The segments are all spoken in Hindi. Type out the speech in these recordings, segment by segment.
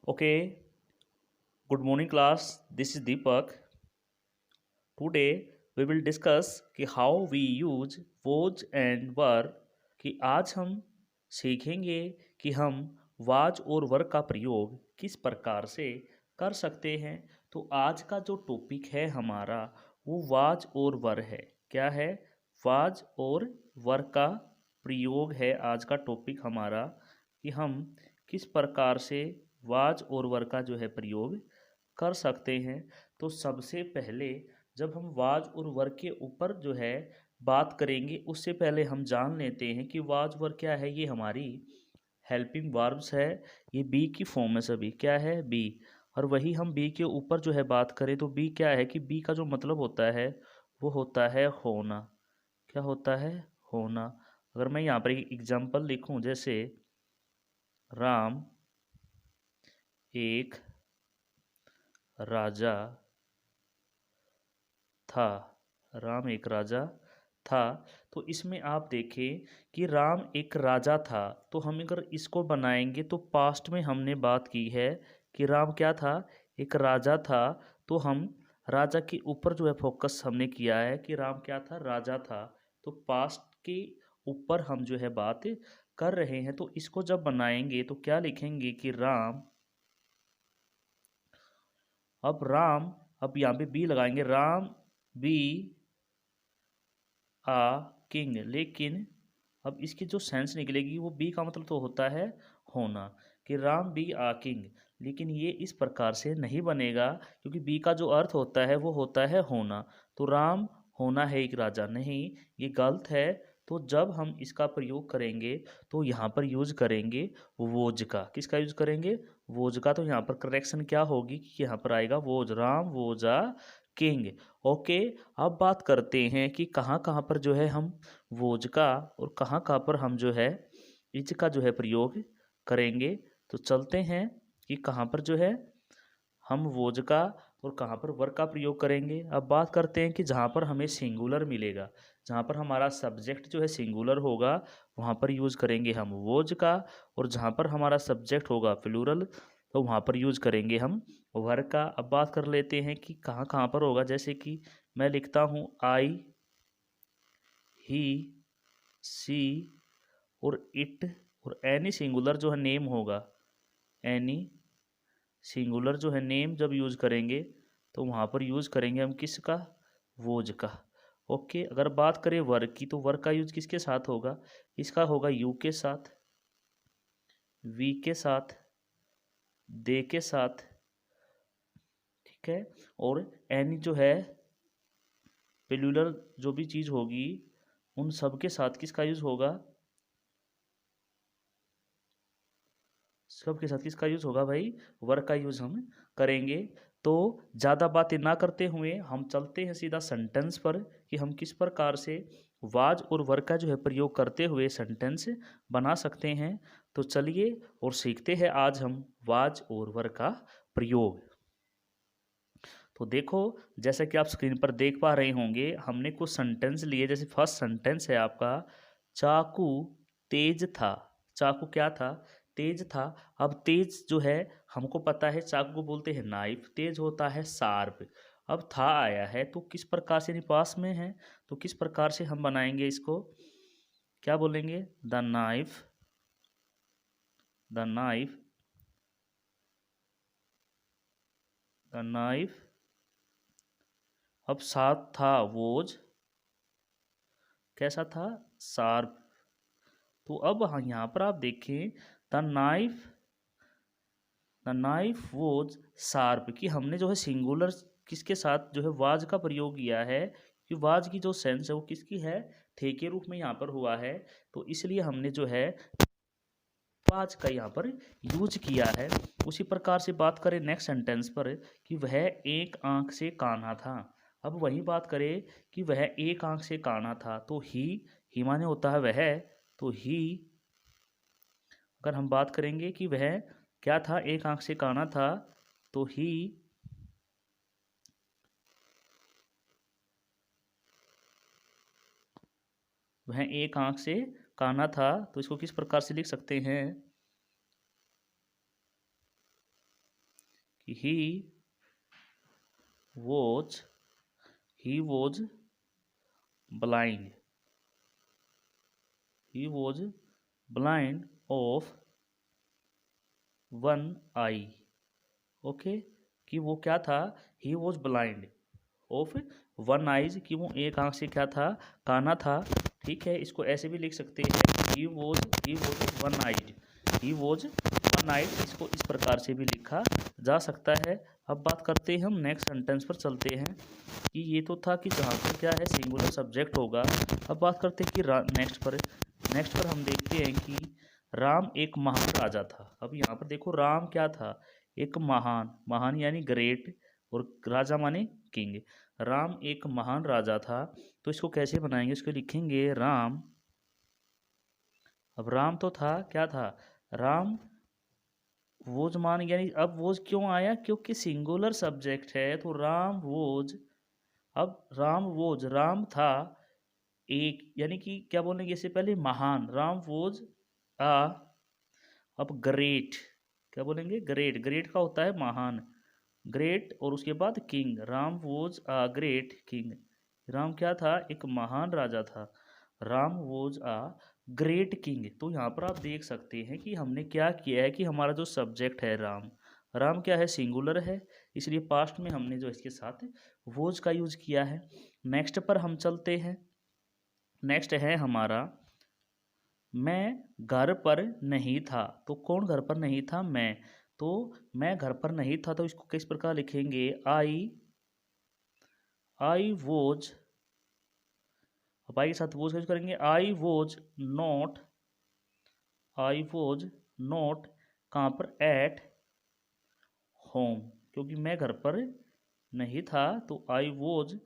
Okay, good morning class. This is Deepak. Today we will discuss कि how we use was and were कि आज हम सीखेंगे कि हम was और were का प्रयोग किस प्रकार से कर सकते हैं। तो आज का जो टॉपिक है हमारा वो was और were है। क्या है? was और were का प्रयोग है आज का टॉपिक हमारा कि हम किस प्रकार से was और were का जो है प्रयोग कर सकते हैं। तो सबसे पहले जब हम वाज और वर के ऊपर जो है बात करेंगे उससे पहले हम जान लेते हैं कि वाज वर क्या है। ये हमारी हेल्पिंग वर्ब्स है, ये बी की फॉर्म में सभी क्या है बी। और वही हम बी के ऊपर जो है बात करें तो बी क्या है कि बी का जो मतलब होता है वो होता है होना। क्या होता है? होना। अगर मैं यहाँ पर एक एग्जाम्पल लिखूं जैसे राम एक राजा था। राम एक राजा था। तो इसमें आप देखें कि राम एक राजा था। तो हम अगर इसको बनाएंगे तो पास्ट में हमने बात की है कि राम क्या था? एक राजा था। तो हम राजा के ऊपर जो है फोकस हमने किया है कि राम क्या था? राजा था। तो पास्ट के ऊपर हम जो है बात कर रहे हैं। तो इसको जब बनाएंगे तो क्या लिखेंगे कि राम, अब राम, अब यहाँ पे बी लगाएंगे, राम बी आ किंग। लेकिन अब इसकी जो सेंस निकलेगी वो बी का मतलब तो होता है होना, कि राम बी आ किंग। लेकिन ये इस प्रकार से नहीं बनेगा क्योंकि बी का जो अर्थ होता है वो होता है होना। तो राम होना है एक राजा, नहीं, ये गलत है। तो जब हम इसका प्रयोग करेंगे तो यहाँ पर यूज करेंगे वोज का। किसका यूज करेंगे? वोज का। तो यहाँ पर करेक्शन क्या होगी कि यहाँ पर आएगा was, Ram was a king. Okay, अब बात करते हैं कि कहाँ कहाँ पर जो है हम वोज का और कहाँ कहाँ पर हम जो है इज का जो है प्रयोग करेंगे। तो चलते हैं कि कहाँ पर जो है हम वोज का और कहाँ पर वर का प्रयोग करेंगे। अब बात करते हैं कि जहाँ पर हमें सिंगुलर मिलेगा, जहाँ पर हमारा सब्जेक्ट जो है सिंगुलर होगा वहाँ पर यूज करेंगे हम वोज का। और जहाँ पर हमारा सब्जेक्ट होगा प्लूरल तो वहाँ पर यूज करेंगे हम वर का। अब बात कर लेते हैं कि कहाँ कहाँ पर होगा। जैसे कि मैं लिखता हूँ आई, ही, सी और इट। और एनी सिंगुलर जो है नेम होगा, एनी सिंगुलर जो है नेम जब यूज करेंगे तो वहाँ पर यूज करेंगे हम किसका? वोज का। ओके, अगर बात करें वर्क की तो वर्क का यूज किसके साथ होगा? इसका होगा यू के साथ, वी के साथ, दे के साथ, ठीक है। और एनी जो है पेलुलर जो भी चीज़ होगी उन सब के साथ किसका यूज होगा? सब के साथ किसका यूज होगा भाई? वर्क का यूज हम करेंगे। तो ज़्यादा बातें ना करते हुए हम चलते हैं सीधा सेंटेंस पर कि हम किस प्रकार से वाज और वर्क का जो है प्रयोग करते हुए सेंटेंस बना सकते हैं। तो चलिए और सीखते हैं आज हम वाज और वर्क का प्रयोग। तो देखो, जैसा कि आप स्क्रीन पर देख पा रहे होंगे हमने कुछ सेंटेंस लिए। जैसे फर्स्ट सेंटेंस है आपका, चाकू तेज था। चाकू क्या था? तेज था। अब तेज जो है हमको पता है चाकू को बोलते हैं नाइफ, तेज होता है शार्प। अब था आया है तो किस प्रकार से पास में है तो किस प्रकार से हम बनाएंगे इसको? क्या बोलेंगे? The knife, the knife, the knife. अब साथ था वोज, कैसा था? शार्प। तो अब यहाँ पर आप देखें द नाइफ वोज शार्प, कि हमने जो है सिंगुलर किसके साथ जो है वाज का प्रयोग किया है कि वाज की जो सेंस है वो किसकी है? थे के रूप में यहाँ पर हुआ है। तो इसलिए हमने जो है वाज का यहाँ पर यूज किया है। उसी प्रकार से बात करें नेक्स्ट सेंटेंस पर कि वह एक आंख से काना था। अब वही बात करें कि वह एक आंख से काना था तो ही माने होता है वह। तो ही, अगर हम बात करेंगे कि वह क्या था? एक आंख से काना था। तो ही वह एक आंख से काना था। तो इसको किस प्रकार से लिख सकते हैं? He was blind, he was blind of one I. Okay, कि वो क्या था, he was blind of one eyes, कि वो एक आंख से क्या था, काना था। ठीक है, इसको ऐसे भी लिख सकते हैं, he was one eyed, he was one eyed, इसको इस प्रकार से भी लिखा जा सकता है। अब बात करते हैं, हम नेक्स्ट सेंटेंस पर चलते हैं कि ये तो था कि जहाँ पर क्या है सिंगुलर सब्जेक्ट होगा। अब बात करते हैं कि नेक्स्ट पर हम देखते हैं कि राम एक महान राजा था। अब यहाँ पर देखो राम क्या था, एक महान यानी ग्रेट, और राजा माने किंग। राम एक महान राजा था, तो इसको कैसे बनाएंगे, इसको लिखेंगे राम। अब राम तो था, क्या था, राम वोज मान, यानी अब वोज क्यों आया, क्योंकि सिंगुलर सब्जेक्ट है, तो राम वोज। अब राम था एक, यानी कि क्या बोलेंगे इससे पहले, महान, राम वोज आ। अब ग्रेट, क्या बोलेंगे, ग्रेट का होता है महान, ग्रेट, और उसके बाद king, Ram was a great king. Ram क्या था, एक महान राजा था, Ram was a great king. तो यहाँ पर आप देख सकते हैं कि हमने क्या किया है कि हमारा जो सब्जेक्ट है राम क्या है, सिंगुलर है, इसलिए पास्ट में हमने जो इसके साथ वोज का यूज किया है। नेक्स्ट पर हम चलते हैं, नेक्स्ट है हमारा, मैं घर पर नहीं था। तो कौन घर पर नहीं था, मैं, तो मैं घर पर नहीं था, तो इसको किस प्रकार लिखेंगे, आई वोज, अब आई के साथ वोज यूज करेंगे, आई वोज नॉट कहाँ पर, एट होम, क्योंकि मैं घर पर नहीं था, तो आई वोज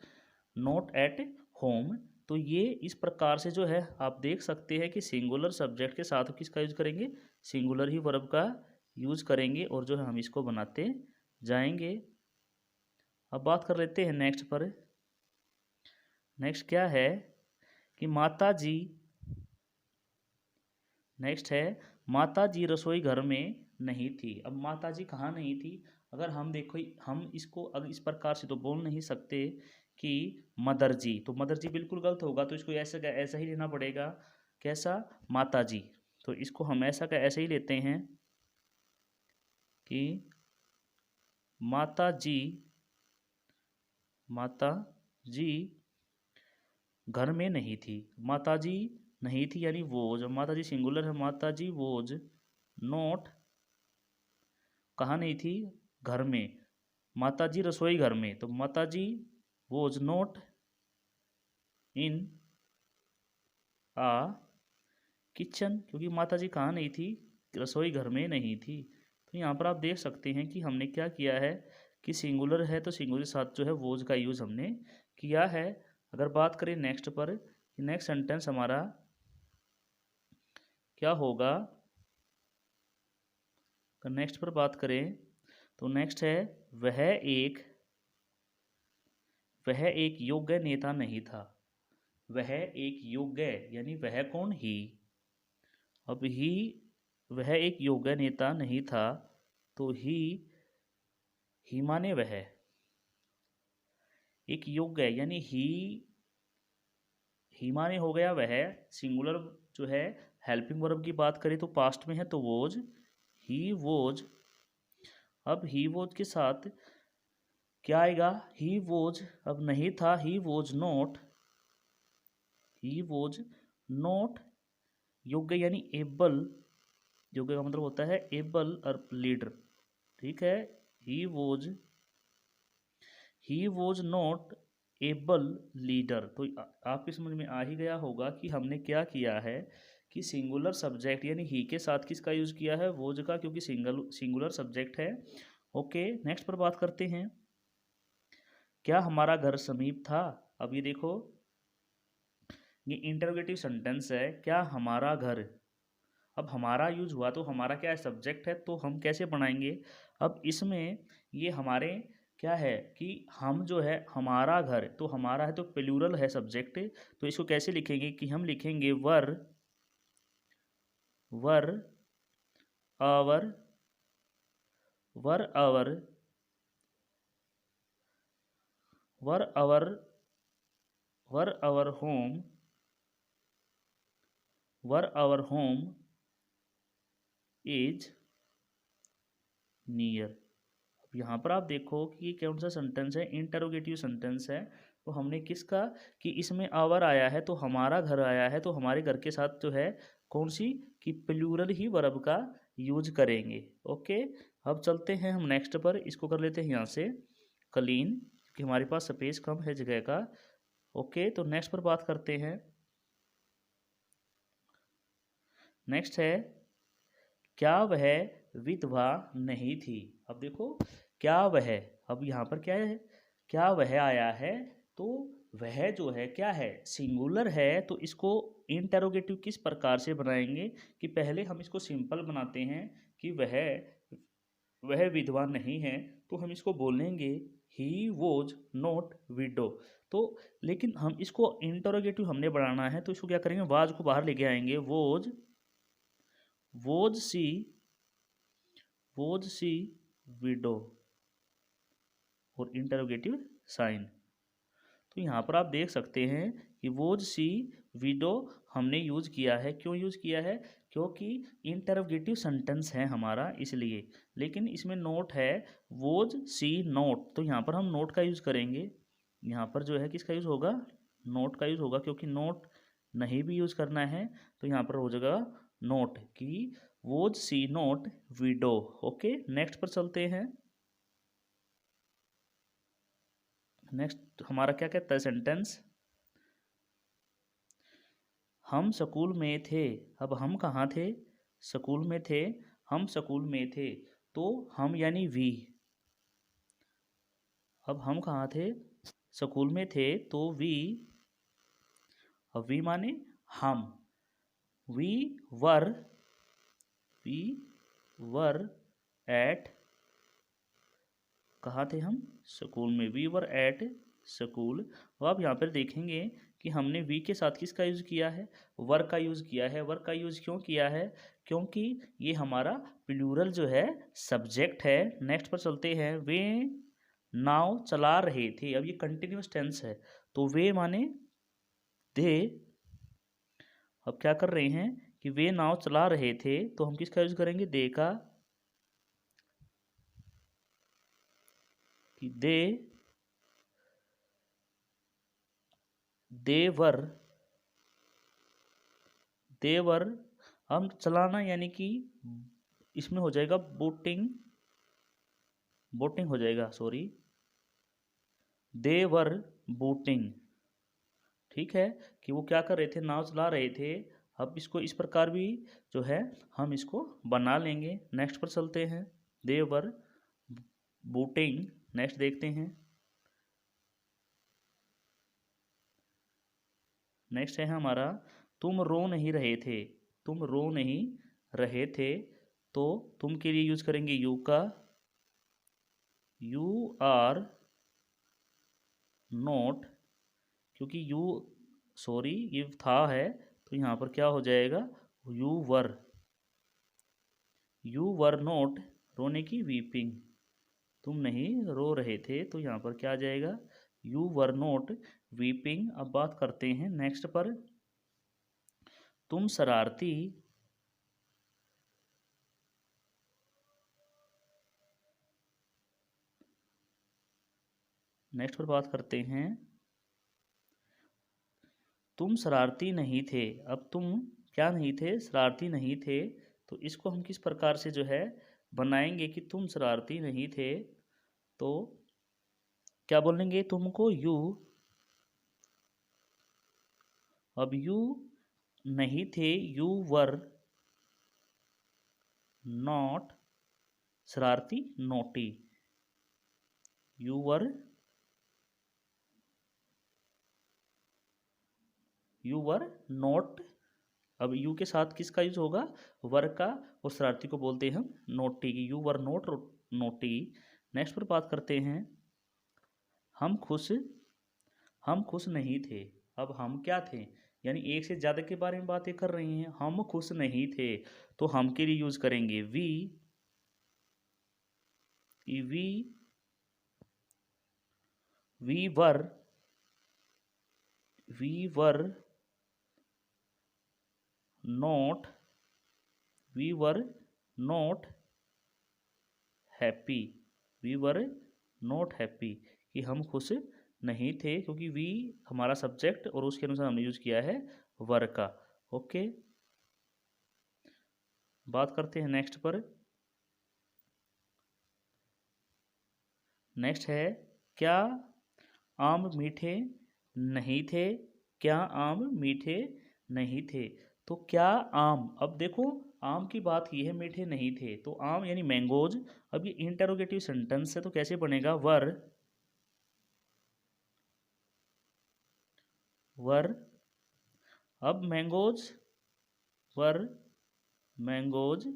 नॉट एट होम। तो ये इस प्रकार से जो है आप देख सकते हैं कि सिंगुलर सब्जेक्ट के साथ किसका यूज करेंगे, सिंगुलर ही वर्ब का यूज करेंगे, और जो है हम इसको बनाते जाएंगे। अब बात कर लेते हैं नेक्स्ट पर, नेक्स्ट क्या है कि माता जी, नेक्स्ट है माता जी रसोई घर में नहीं थी। अब माता जी कहाँ नहीं थी, अगर हम देखो, हम इसको अगर इस प्रकार से तो बोल नहीं सकते कि मदर जी, तो मदर जी बिल्कुल गलत होगा, तो इसको ऐसा ऐसा ही लेना पड़ेगा, कैसा, माता जी। तो इसको हम ऐसा का ऐसे ही लेते हैं कि माता जी घर में नहीं थी, माता जी नहीं थी यानी वोज, माता जी सिंगुलर है, माता जी वोज नॉट, कहाँ नहीं थी, घर में, माता जी रसोई घर में, तो माता जी was not in a kitchen, क्योंकि माता जी कहाँ नहीं थी, रसोई घर में नहीं थी। तो यहाँ पर आप देख सकते हैं कि हमने क्या किया है कि सिंगुलर है, तो सिंगुलर के साथ जो है वोज का यूज़ हमने किया है। अगर बात करें नेक्स्ट पर, नेक्स्ट सेंटेंस हमारा क्या होगा, नेक्स्ट पर बात करें तो नेक्स्ट है, वह एक योग्य नेता नहीं था, वह एक योग्य, यानी वह कौन, ही। अब ही, वह एक योग्य नेता नहीं था, तो ही माने वह, एक योग्य यानी ही माने हो गया वह, सिंगुलर जो है हेल्पिंग वर्ब की बात करें तो पास्ट में है, तो वोज, ही वोज। अब ही वोज के साथ क्या आएगा, ही वोज, अब नहीं था, ही वोज नॉट योग्य यानी एबल, योग्य का मतलब होता है एबल और लीडर। ठीक है, ही वोज नॉट एबल लीडर। तो आपकी समझ में आ ही गया होगा कि हमने क्या किया है कि सिंगुलर सब्जेक्ट यानी ही के साथ किसका यूज किया है, वोज का, क्योंकि सिंगुलर सब्जेक्ट है। ओके, नेक्स्ट पर बात करते हैं, क्या हमारा घर समीप था। अब ये देखो, ये इंटरोगेटिव सेंटेंस है, क्या हमारा घर। अब हमारा यूज हुआ, तो हमारा क्या है, सब्जेक्ट है, तो हम कैसे बनाएंगे। अब इसमें ये हमारे क्या है कि हम जो है हमारा घर, तो हमारा है तो प्लूरल है सब्जेक्ट, तो इसको कैसे लिखेंगे कि हम लिखेंगे where our where our home, where our home is near. यहाँ पर आप देखो कि ये कौन सा सेंटेंस है, इंटरोगेटिव सेंटेंस है। तो हमने किसका, कि इसमें आवर आया है तो हमारा घर आया है, तो हमारे घर के साथ जो है कौन सी, कि प्लूरल ही वर्ब का यूज करेंगे। ओके, अब चलते हैं हम नेक्स्ट पर, इसको कर लेते हैं यहाँ से क्लीन, कि हमारे पास स्पेस कम है जगह का। ओके, तो नेक्स्ट पर बात करते हैं। नेक्स्ट है, क्या वह विधवा नहीं थी। अब देखो, क्या वह, अब यहाँ पर क्या है, क्या वह आया है, तो वह जो है क्या है, सिंगुलर है, तो इसको इंटेरोगेटिव किस प्रकार से बनाएंगे, कि पहले हम इसको सिंपल बनाते हैं कि वह विधवा नहीं है, तो हम इसको बोलेंगे ही वॉज नॉट विडो। तो लेकिन हम इसको इंटरोगेटिव हमने बनाना है, तो इसको क्या करेंगे, वाज को बाहर लेके आएंगे, वॉज सी विडो और इंटरोगेटिव साइन। तो यहाँ पर आप देख सकते हैं कि वॉज सी विडो हमने यूज किया है। क्यों यूज किया है, क्योंकि इंटरोगेटिव सेंटेंस है हमारा, इसलिए। लेकिन इसमें नोट है वॉज सी नोट, तो यहाँ पर हम नोट का यूज करेंगे। यहाँ पर जो है किसका यूज होगा, नोट का यूज होगा, क्योंकि नोट नहीं भी यूज करना है, तो यहाँ पर हो जाएगा नोट, कि was she not widow. Okay, next पर चलते हैं। नेक्स्ट हमारा क्या कहता है सेंटेंस, हम स्कूल में थे। अब हम कहाँ थे, स्कूल में थे, हम स्कूल में थे, तो हम यानी वी। अब हम कहाँ थे, स्कूल में थे, तो वी, अब वी माने हम, वी वर एट, कहाँ थे हम, स्कूल में, वी वर एट स्कूल। अब आप यहाँ पर देखेंगे कि हमने वी के साथ किसका यूज़ किया है, वर का यूज़ किया है। वर का यूज़ क्यों किया है, क्योंकि ये हमारा प्लूरल जो है सब्जेक्ट है। नेक्स्ट पर चलते हैं, वे नाव चला रहे थे। अब ये कंटिन्यूस टेंस है, तो वे माने दे। अब क्या कर रहे हैं कि वे नाव चला रहे थे, तो हम किसका यूज़ करेंगे, दे का, कि देवर। हम चलाना यानी कि इसमें हो जाएगा बोटिंग हो जाएगा, सॉरी, देवर बोटिंग। ठीक है, कि वो क्या कर रहे थे, नाव चला रहे थे। अब इसको इस प्रकार भी जो है हम इसको बना लेंगे। नेक्स्ट पर चलते हैं, देवर बोटिंग। नेक्स्ट देखते हैं, नेक्स्ट है हमारा, तुम रो नहीं रहे थे। तुम रो नहीं रहे थे, तो तुम के लिए यूज करेंगे यू का, यू आर नोट, क्योंकि यू, सॉरी, ये था है, तो यहाँ पर क्या हो जाएगा, यू वर नोट, रोने की वीपिंग, तुम नहीं रो रहे थे, तो यहाँ पर क्या आ जाएगा, यू वर नोट वीपिंग। अब बात करते हैं नेक्स्ट पर, तुम शरारती, नेक्स्ट पर बात करते हैं, तुम शरारती नहीं थे। अब तुम क्या नहीं थे, शरारती नहीं थे, तो इसको हम किस प्रकार से जो है बनाएंगे, कि तुम शरारती नहीं थे, तो क्या बोलेंगे, तुमको यू, अब यू नहीं थे, यू वर नॉट शरारती, नोटी, यू वर नॉट। अब यू के साथ किसका यूज होगा, वर का, और शरारती को बोलते हैं हम naughty, you were not naughty. Next पर बात करते हैं, हम खुश नहीं थे। अब हम क्या थे, यानी एक से ज़्यादा के बारे में बातें कर रही हैं, हम खुश नहीं थे, तो हम के लिए यूज करेंगे we we were not we were not happy we were not happy कि हम खुश नहीं थे, क्योंकि वी हमारा सब्जेक्ट और उसके अनुसार हमने यूज किया है वर का। ओके, बात करते हैं नेक्स्ट पर। नेक्स्ट है क्या आम मीठे नहीं थे। क्या आम मीठे नहीं थे। तो क्या आम, अब देखो आम की बात की है, मीठे नहीं थे, तो आम यानी मैंगोज। अब ये इंटरोगेटिव सेंटेंस है तो कैसे बनेगा, वर अब मैंगोज वर मैंगोज।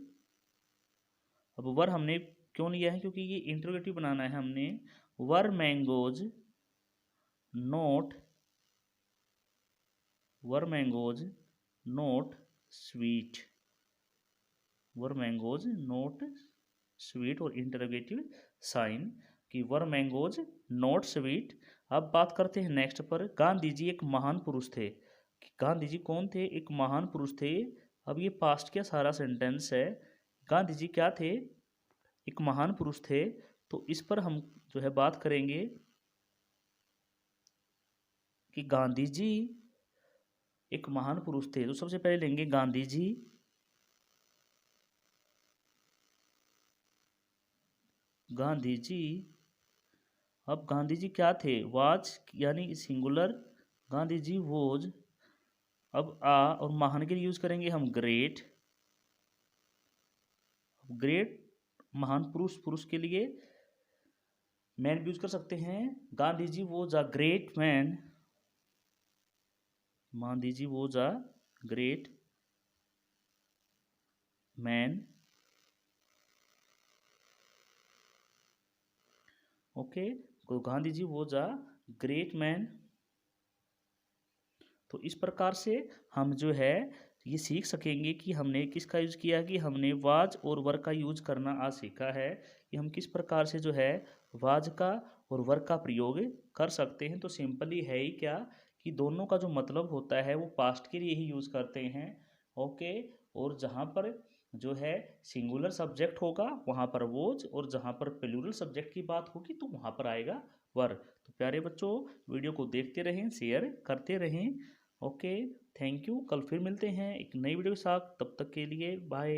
अब वर हमने क्यों लिया है, क्योंकि ये इंटरोगेटिव बनाना है हमने। वर मैंगोज नोट स्वीट वर मैंगोज नोट स्वीट और इंटरोगेटिव साइन कि वर मैंगोज नॉट स्वीट। अब बात करते हैं नेक्स्ट पर। गांधी जी एक महान पुरुष थे। गांधी जी कौन थे, एक महान पुरुष थे। अब ये पास्ट का सारा सेंटेंस है। गांधी जी क्या थे, एक महान पुरुष थे। तो इस पर हम जो है बात करेंगे कि गांधी जी एक महान पुरुष थे। तो सबसे पहले लेंगे गांधी जी अब गांधी जी क्या थे, वाज यानी सिंगुलर, गांधी जी वोज। अब आ और महान के लिए यूज करेंगे हम ग्रेट महान पुरुष के लिए मैन यूज कर सकते हैं। Gandhi ji was a great man Gandhi ji was a great man. Okay, तो Gandhi ji was a great man. तो इस प्रकार से हम जो है ये सीख सकेंगे कि हमने किसका यूज किया, कि हमने वाज और वर का यूज करना आज सीखा है कि हम किस प्रकार से जो है वाज का और वर का प्रयोग कर सकते हैं। तो सिंपली है ही क्या कि दोनों का जो मतलब होता है वो पास्ट के लिए ही यूज करते हैं। ओके, और जहाँ पर जो है सिंगुलर सब्जेक्ट होगा वहाँ पर वोज, और जहाँ पर प्लूरल सब्जेक्ट की बात होगी तो वहाँ पर आएगा वर। तो प्यारे बच्चों, वीडियो को देखते रहें, शेयर करते रहें। Okay, thank you. कल फिर मिलते हैं एक नई वीडियो के साथ, तब तक के लिए बाय।